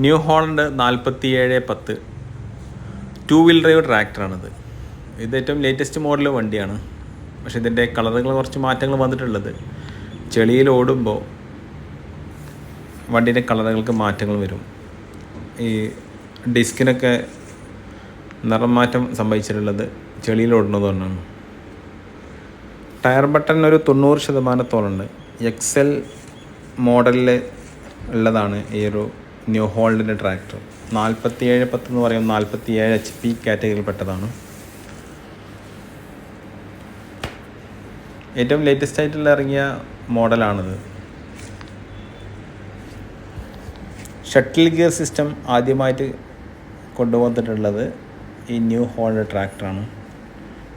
New Holland 4710 2 wheel drive ട്രാക്ടറാണിത്. ഇത് ഏറ്റവും ലേറ്റസ്റ്റ് മോഡൽ വണ്ടിയാണ്. പക്ഷേ ഇതിൻ്റെ കളറുകൾ കുറച്ച് മാറ്റങ്ങൾ വന്നിട്ടുള്ളത്. ചെളിയിൽ ഓടുമ്പോൾ വണ്ടീൻ്റെ കളറുകൾക്ക് മാറ്റങ്ങൾ വരും. ഈ ഡിസ്കിനൊക്കെ നിറം മാറ്റം സംഭവിച്ചിട്ടുള്ളത് ചെളിയിൽ ഓടുന്നത് കൊണ്ടാണ്. ടയർ ബട്ടൺ ഒരു 90%ഉണ്ട്. എക്സൽ മോഡലിൽ ഉള്ളതാണ് ഈ ഒരു ന്യൂ ഹോളണ്ടിൻ്റെ ട്രാക്ടർ. 4710 എന്ന് പറയുമ്പോൾ 47 HP കാറ്റഗറിയിൽപ്പെട്ടതാണ്. ഏറ്റവും ലേറ്റസ്റ്റ് ആയിട്ടുള്ള ഇറങ്ങിയ മോഡലാണിത്. ഷട്ടിൽ ഗിയർ സിസ്റ്റം ആദ്യമായിട്ട് കൊണ്ടുവന്നിട്ടുള്ളത് ഈ ന്യൂ ഹോളണ്ട് ട്രാക്ടറാണ്.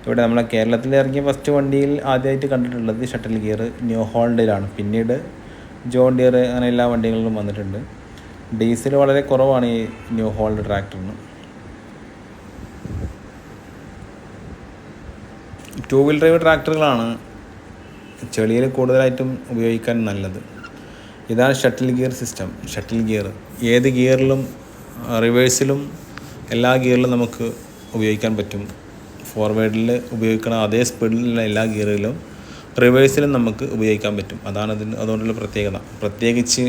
ഇവിടെ നമ്മളെ കേരളത്തിൽ ഇറങ്ങിയ ഫസ്റ്റ് വണ്ടിയിൽ ആദ്യമായിട്ട് കണ്ടിട്ടുള്ളത് ഷട്ടിൽ ഗിയർ ന്യൂ ഹോളണ്ടിലാണ്. പിന്നീട് ജോൺ ഡിയർ അങ്ങനെ എല്ലാ വണ്ടികളിലും വന്നിട്ടുണ്ട്. ഡീസൽ വളരെ കുറവാണ് ഈ ന്യൂ ഹോളണ്ട് ട്രാക്ടറിന്. 2 വീൽ ഡ്രൈവ് ട്രാക്ടറുകളാണ് ചെളിയിൽ കൂടുതലായിട്ടും ഉപയോഗിക്കാൻ നല്ലത്. ഇതാണ് shuttle gear system. Shuttle gear ഏത് ഗിയറിലും റിവേഴ്സിലും എല്ലാ ഗിയറിലും നമുക്ക് ഉപയോഗിക്കാൻ പറ്റും. ഫോർവേഡിൽ ഉപയോഗിക്കുന്ന അതേ സ്പീഡിലുള്ള എല്ലാ ഗിയറിലും റിവേഴ്സിലും നമുക്ക് ഉപയോഗിക്കാൻ പറ്റും. അതുകൊണ്ടുള്ള പ്രത്യേകത. പ്രത്യേകിച്ച്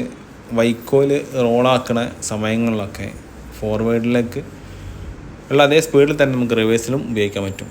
വൈക്കോല് റോളാക്കണ സമയങ്ങളിലൊക്കെ ഫോർവേഡിലേക്ക് ഉള്ള അതേ സ്പീഡിൽ തന്നെ നമുക്ക് റിവേഴ്സിലും ഉപയോഗിക്കാൻ പറ്റും.